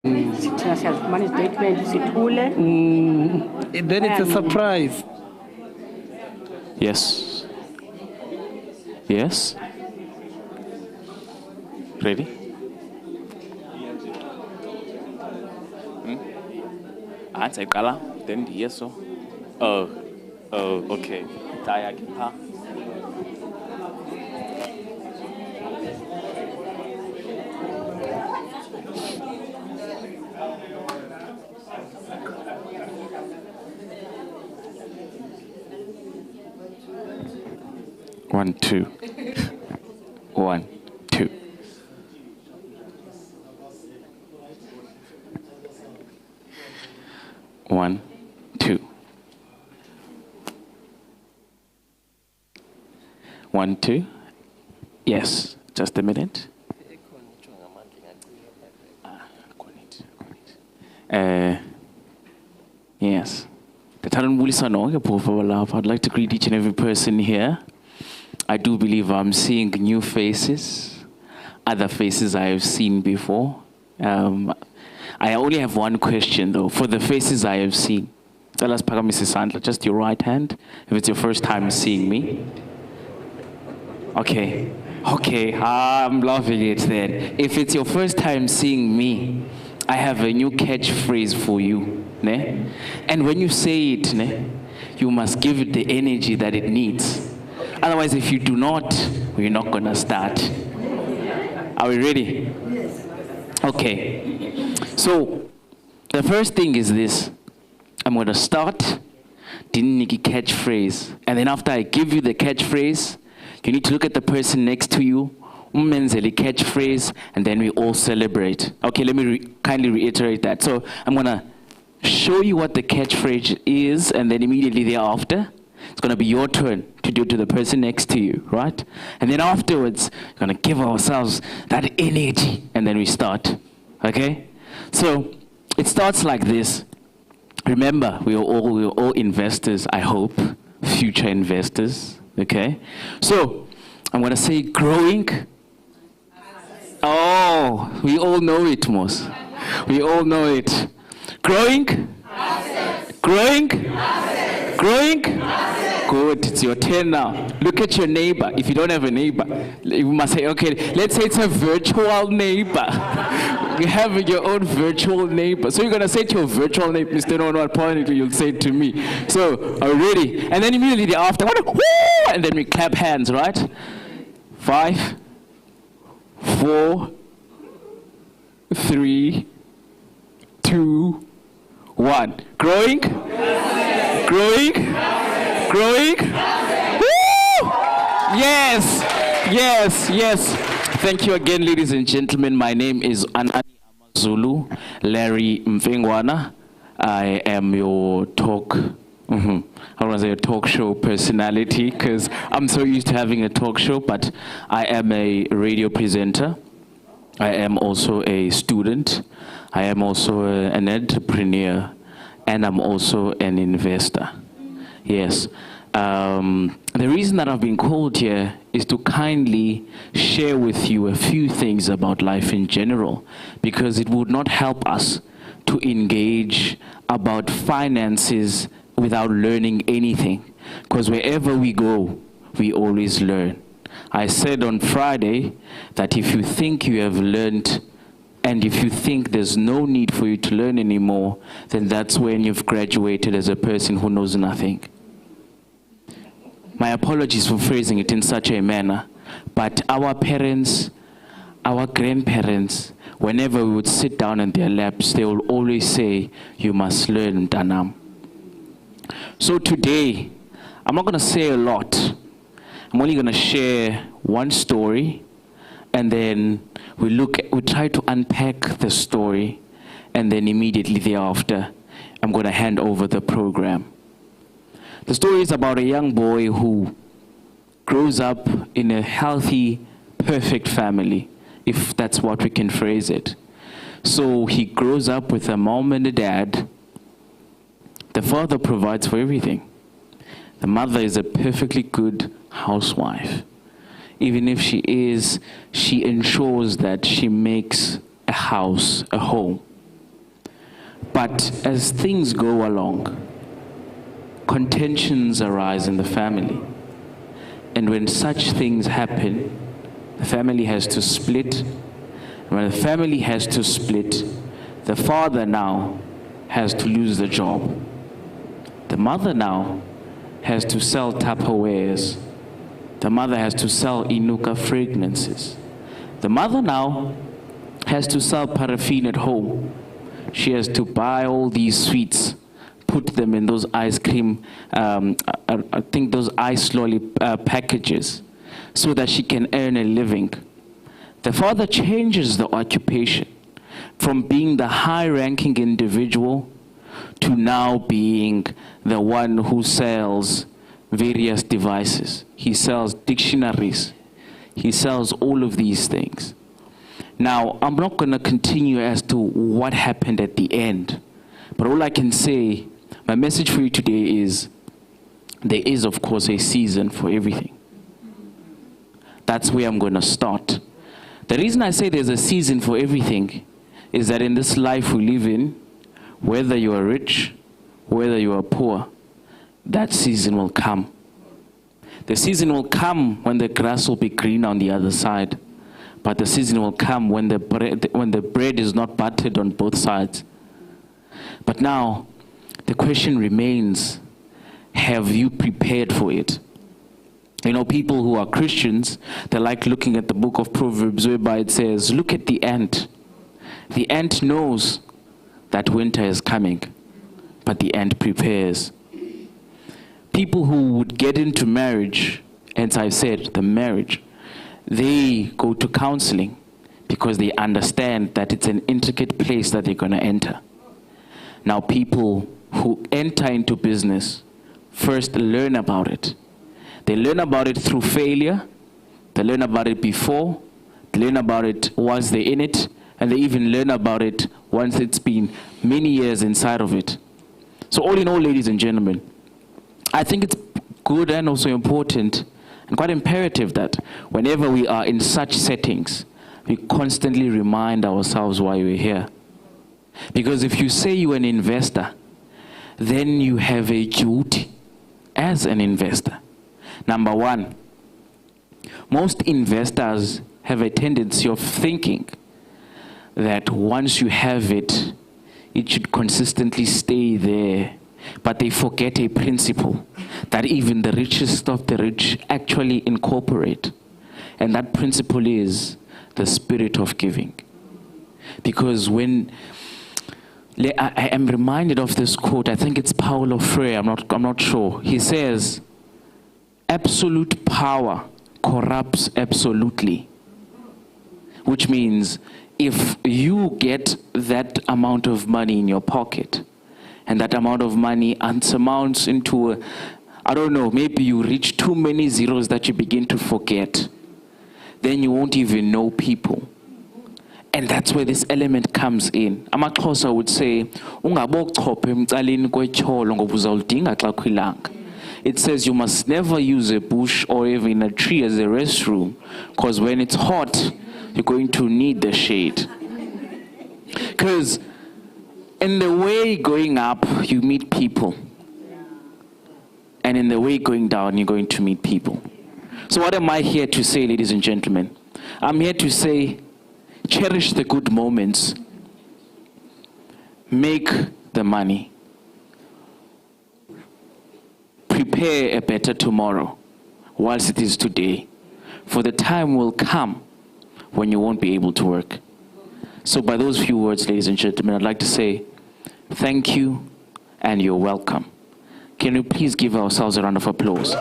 Thina siyazifumana izitetimenti sithule. Then it's a surprise. Yes. Yes. Ready? Answer color. Then yes, so. Oh, okay. Taya kipa. One, two. 1, 2. One, two. 1, 2. Yes, just a minute. Yes. I'd like to greet each and every person here. I do believe I'm seeing new faces, other faces I have seen before. I only have one question though, for the faces I have seen. Tell us, Mrs. Sandler, just your right hand, if it's your first time seeing me. Okay, I'm loving it then. If it's your first time seeing me, I have a new catchphrase for you. Ne? And when you say it, ne, you must give it the energy that it needs. Otherwise, if you do not, we're not going to start. Are we ready? Yes. Okay. So, the first thing is this. I'm going to start, Diniki catchphrase. And then after I give you the catchphrase, you need to look at the person next to you, umenzeli catchphrase, and then we all celebrate. Okay, let me kindly reiterate that. So, I'm going to show you what the catchphrase is, and then immediately thereafter, it's going to be your turn to do to the person next to you, right? And then afterwards, we're going to give ourselves that energy, and then we start, okay? So it starts like this. Remember, we're all investors, I hope, future investors, okay? So I'm going to say growing. Oh, we all know it, Mos. We all know it. Growing. Growing. Growing. Good, it's your turn now. Look at your neighbor. If you don't have a neighbor, you must say, okay, let's say it's a virtual neighbor. You have your own virtual neighbor. So you're going to say to your virtual neighbor, Mr. No, apparently you'll say it to me. So, are you ready? And then immediately after, and then we clap hands, right? 5, 4, 3, 2, 1. Growing? Growing? Growing? Woo! Yes. Thank you again, ladies and gentlemen. My name is Anani Amazulu, Larry Mfengwana. I am your talk show personality, because I'm so used to having a talk show, but I am a radio presenter. I am also a student. I am also an entrepreneur, and I'm also an investor. Yes. The reason that I've been called here is to kindly share with you a few things about life in general, because it would not help us to engage about finances without learning anything, because wherever we go, we always learn. I said on Friday that if you think you have learned, and if you think there's no need for you to learn anymore, then that's when you've graduated as a person who knows nothing. My apologies for phrasing it in such a manner, but our parents, our grandparents, whenever we would sit down in their laps, they will always say, you must learn, Danam. So today, I'm not going to say a lot. I'm only going to share one story, and then we try to unpack the story, and then immediately thereafter, I'm going to hand over the program. The story is about a young boy who grows up in a healthy, perfect family, if that's what we can phrase it. So he grows up with a mom and a dad. The father provides for everything. The mother is a perfectly good housewife. Even if she ensures that she makes a house, a home. But as things go along, contentions arise in the family. And when such things happen, the family has to split. When the family has to split, the father now has to lose the job. The mother now has to sell Tupperwares. The mother has to sell Inuka fragrances. The mother now has to sell paraffin at home. She has to buy all these sweets, put them in those ice cream, I think those ice lolly packages, so that she can earn a living. The father changes the occupation from being the high-ranking individual to now being the one who sells various devices. He sells dictionaries. He sells all of these things. Now, I'm not going to continue as to what happened at the end, but all I can say, my message for you today is, there is, of course, a season for everything. That's where I'm going to start. The reason I say there's a season for everything is that in this life we live in, whether you are rich, whether you are poor, that season will come. The season will come when the grass will be green on the other side. But the season will come when the bread is not buttered on both sides. But now, the question remains, have you prepared for it? You know, people who are Christians, they like looking at the book of Proverbs whereby it says, look at the ant. The ant knows that winter is coming, but the ant prepares. People who would get into marriage, as I said, the marriage, they go to counseling because they understand that it's an intricate place that they're going to enter. Now, people who enter into business first learn about it. They learn about it through failure. They learn about it before. They learn about it once they're in it. And they even learn about it once it's been many years inside of it. So all in all, ladies and gentlemen, I think it's good and also important and quite imperative that whenever we are in such settings, we constantly remind ourselves why we're here. Because if you say you're an investor, then you have a duty as an investor. Number one, most investors have a tendency of thinking that once you have it, it should consistently stay there. But they forget a principle that even the richest of the rich actually incorporate. And that principle is the spirit of giving. Because when I am reminded of this quote, I think it's Paulo Freire, I'm not sure. He says, absolute power corrupts absolutely. Which means if you get that amount of money in your pocket, and that amount of money amounts into, I don't know, maybe you reach too many zeros that you begin to forget, then you won't even know people. And that's where this element comes in. AmaXhosa would say, ungabochophe emcaleni kwetyholo ngoba uzawudinga xa kwilanga. It says you must never use a bush or even a tree as a restroom, because when it's hot, you're going to need the shade. Because in the way going up, you meet people. And in the way going down, you're going to meet people. So what am I here to say, ladies and gentlemen? I'm here to say, cherish the good moments. Make the money. Prepare a better tomorrow, whilst it is today. For the time will come when you won't be able to work. So by those few words, ladies and gentlemen, I'd like to say thank you and you're welcome. Can we please give ourselves a round of applause?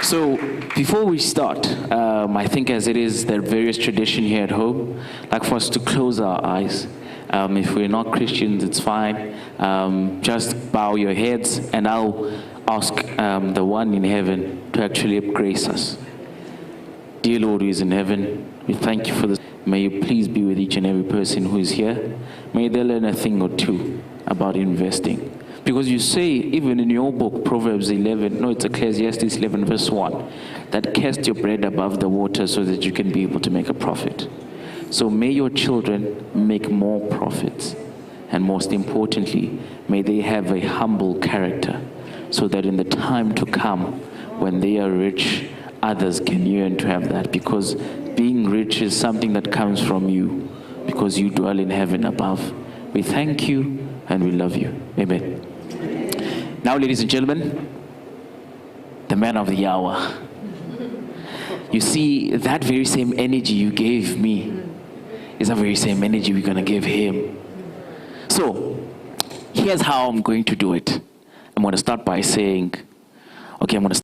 So before we start, I think as it is the various tradition here at home, I'd like for us to close our eyes. If we're not Christians, it's fine. Just bow your heads and I'll ask the one in heaven to actually grace us. Dear Lord who is in heaven, we thank you for this. May you please be with each and every person who is here. May they learn a thing or two about investing. Because you say, even in your book, Proverbs 11, no, it's Ecclesiastes 11 verse 1, that cast your bread above the water so that you can be able to make a profit. So may your children make more profits. And most importantly, may they have a humble character so that in the time to come, when they are rich, others can yearn to have that, because being rich is something that comes from you, because you dwell in heaven above. We thank you and we love you. Amen. Now, ladies and gentlemen, the man of the hour. You see, that very same energy you gave me is the very same energy we're going to give him. So, here's how I'm going to do it. I'm going to start by saying, okay, I'm going to